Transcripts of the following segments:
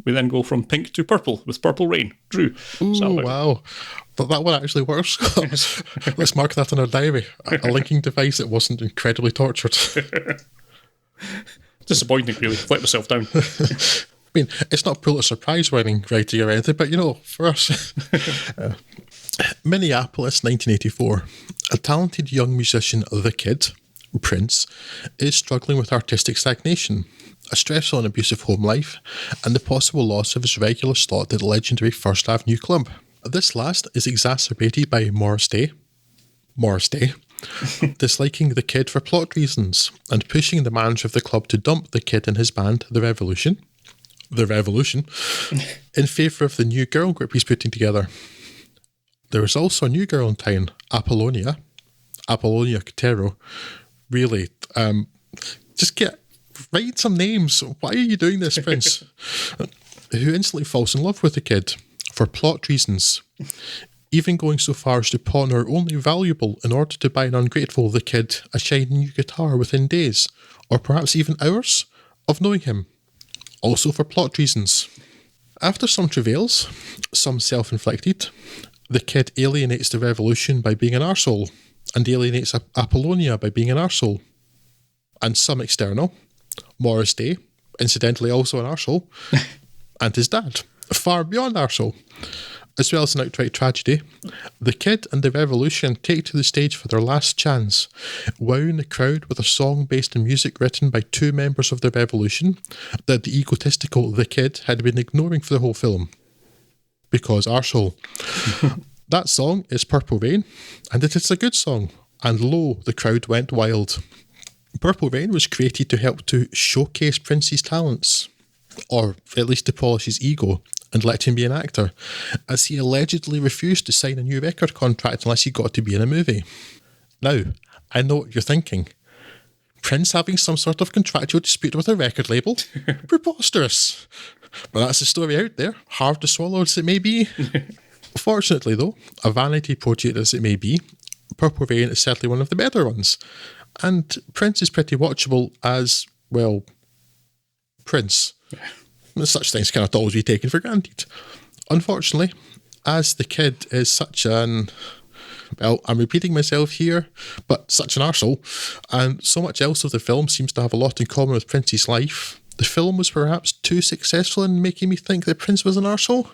we then go from pink to purple with Purple Rain. Drew. Ooh, wow. But that one actually works. Yes. Let's mark that in our diary. A linking device that wasn't incredibly tortured. Disappointing, really. Let myself down. I mean, it's not Pulitzer Prize winning writing or anything, but for us. Minneapolis, 1984. A talented young musician, The Kid, Prince, is struggling with artistic stagnation, a stressful and abusive home life, and the possible loss of his regular slot at the legendary First Avenue Club. This last is exacerbated by Morris Day, disliking the Kid for plot reasons and pushing the manager of the club to dump the Kid and his band, The Revolution, in favour of the new girl group he's putting together. There is also a new girl in town, Apollonia Cotero. Really, write some names. Why are you doing this, Prince? Who instantly falls in love with the Kid for plot reasons, even going so far as to pawn her only valuable in order to buy an ungrateful The Kid a shiny new guitar within days, or perhaps even hours, of knowing him, also for plot reasons. After some travails, some self-inflicted, the Kid alienates the Revolution by being an arsehole, and alienates Apollonia by being an arsehole. And some external, Morris Day, incidentally also an arsehole, and his dad, far beyond arsehole. As well as an outright tragedy, the Kid and the Revolution take to the stage for their last chance, wowing the crowd with a song based on music written by two members of the Revolution that the egotistical The Kid had been ignoring for the whole film. Because arsehole. That song is Purple Rain, and it is a good song, and lo, the crowd went wild. Purple Rain was created to help to showcase Prince's talents, or at least to polish his ego, and let him be an actor, as he allegedly refused to sign a new record contract unless he got to be in a movie. Now, I know what you're thinking. Prince having some sort of contractual dispute with a record label? Preposterous. But that's the story out there, hard to swallow as it may be. Fortunately though, a vanity project as it may be, Purple Rain is certainly one of the better ones. And Prince is pretty watchable as, well, Prince. Such things cannot always be taken for granted. Unfortunately, as the Kid is such an, well, I'm repeating myself here, but such an arsehole, and so much else of the film seems to have a lot in common with Prince's life, the film was perhaps too successful in making me think that Prince was an arsehole.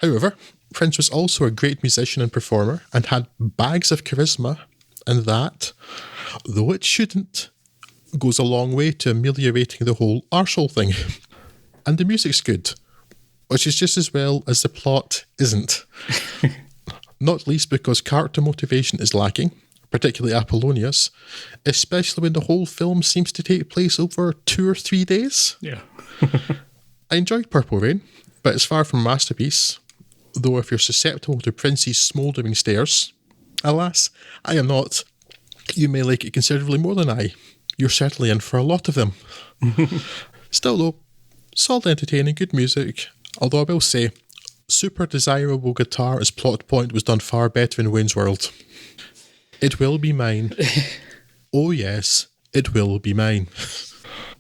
However, Prince was also a great musician and performer, and had bags of charisma, and that, though it shouldn't, goes a long way to ameliorating the whole arsehole thing. And the music's good, which is just as well as the plot isn't. Not least because character motivation is lacking, particularly Apollonia's, especially when the whole film seems to take place over 2 or 3 days. Yeah. I enjoyed Purple Rain, but it's far from a masterpiece, though if you're susceptible to Prince's smouldering stares, alas, I am not. You may like it considerably more than I. You're certainly in for a lot of them. Still though, solid entertaining, good music, although I will say, super desirable guitar as plot point was done far better in Wayne's World. It will be mine. Oh yes, it will be mine.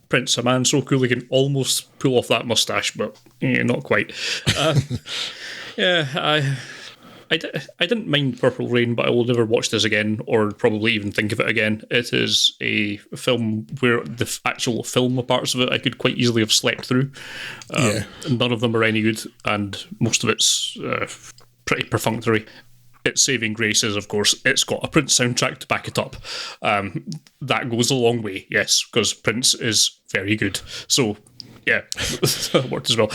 Prince, a man so cool he can almost pull off that moustache, but not quite. I didn't mind Purple Rain, but I will never watch this again, or probably even think of it again. It is a film where the actual film parts of it I could quite easily have slept through. None of them are any good, and most of it's pretty perfunctory. Its saving grace is, of course, it's got a Prince soundtrack to back it up. That goes a long way, yes, because Prince is very good. So, yeah, that worked as well.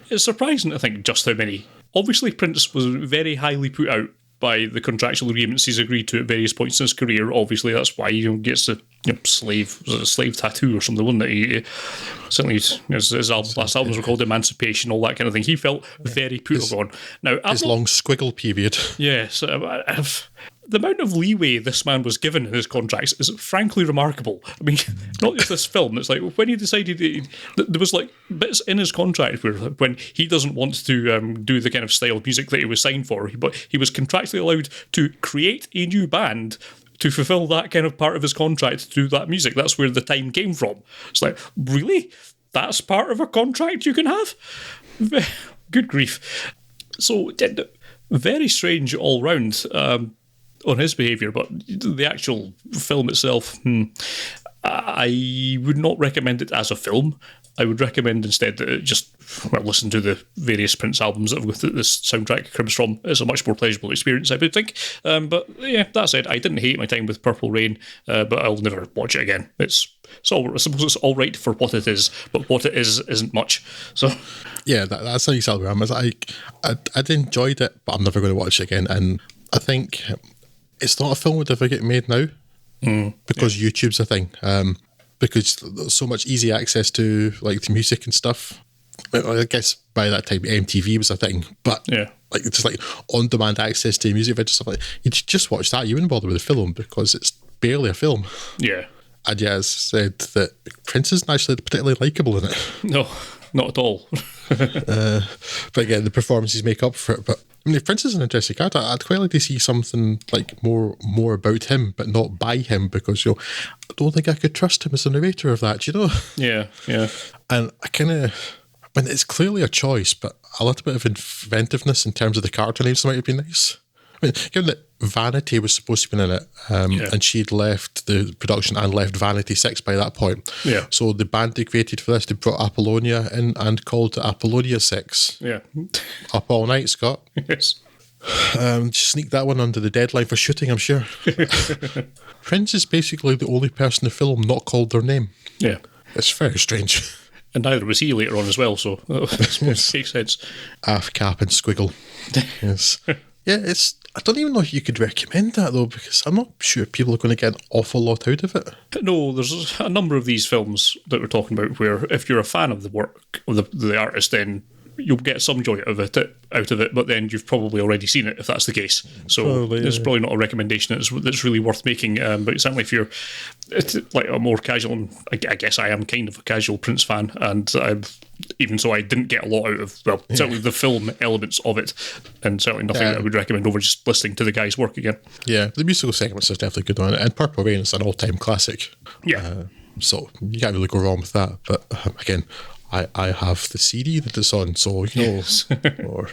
It's surprising to think just how many. Obviously, Prince was very highly put out by the contractual agreements he's agreed to at various points in his career. Obviously, that's why he gets the slave tattoo or something, wasn't it? Certainly, his last albums were called Emancipation, all that kind of thing. He felt very put upon. Now, his long squiggle period. Yes. The amount of leeway this man was given in his contracts is frankly remarkable. I mean, not just this film. It's like when he decided there was like bits in his contract where when he doesn't want to do the kind of style of music that he was signed for, but he was contractually allowed to create a new band to fulfill that kind of part of his contract to do that music. That's where the time came from. It's like, really? that's part of a contract you can have? Good grief. So, very strange all round on his behaviour, but the actual film itself, I would not recommend it as a film. I would recommend instead that it just listen to the various Prince albums that this soundtrack comes from. It's a much more pleasurable experience, I would think. But yeah, that said, I didn't hate my time with Purple Rain, but I'll never watch it again. I suppose it's all right for what it is, but what it is isn't much. So yeah, that's how exactly where I'm. I'd enjoyed it, but I'm never going to watch it again. And I think it's not a film would ever get made now because YouTube's a thing. Because there's so much easy access to like the music and stuff. I guess by that time MTV was a thing, but like just like on-demand access to music videos stuff like you just watch that. You wouldn't bother with the film because it's barely a film. Yeah, and yeah, as said that Prince isn't actually particularly likable in it. No, not at all. But again, the performances make up for it. But I mean, if Prince is an interesting character, I'd quite like to see something like more about him, but not by him, because I don't think I could trust him as the narrator of that. Yeah. And I mean, it's clearly a choice, but a little bit of inventiveness in terms of the character names might have been nice. I mean, given that Vanity was supposed to be in it, and she'd left the production and left Vanity 6 by that point. Yeah. So the band they created for this, they brought Apollonia in and called it Apollonia 6. Yeah. Up all night, Scott. Yes. Sneak that one under the deadline for shooting, I'm sure. Prince is basically the only person in the film not called their name. Yeah. It's very strange. And neither was he later on as well, so it makes sense. Half cap and squiggle. Yes. Yeah, I don't even know if you could recommend that though, because I'm not sure people are going to get an awful lot out of it. No, there's a number of these films that we're talking about where if you're a fan of the work of the artist, then you'll get some joy out of it, but then you've probably already seen it if that's the case. So it's probably not a recommendation that's really worth making. But certainly if you're like a more casual, I guess I am kind of a casual Prince fan, and even so I didn't get a lot out of, certainly the film elements of it, and certainly nothing that I would recommend over just listening to the guy's work again. Yeah, the musical segments is definitely good on it, and Purple Rain is an all-time classic. Yeah. So you can't really go wrong with that. But again, I have the CD that it's on, so or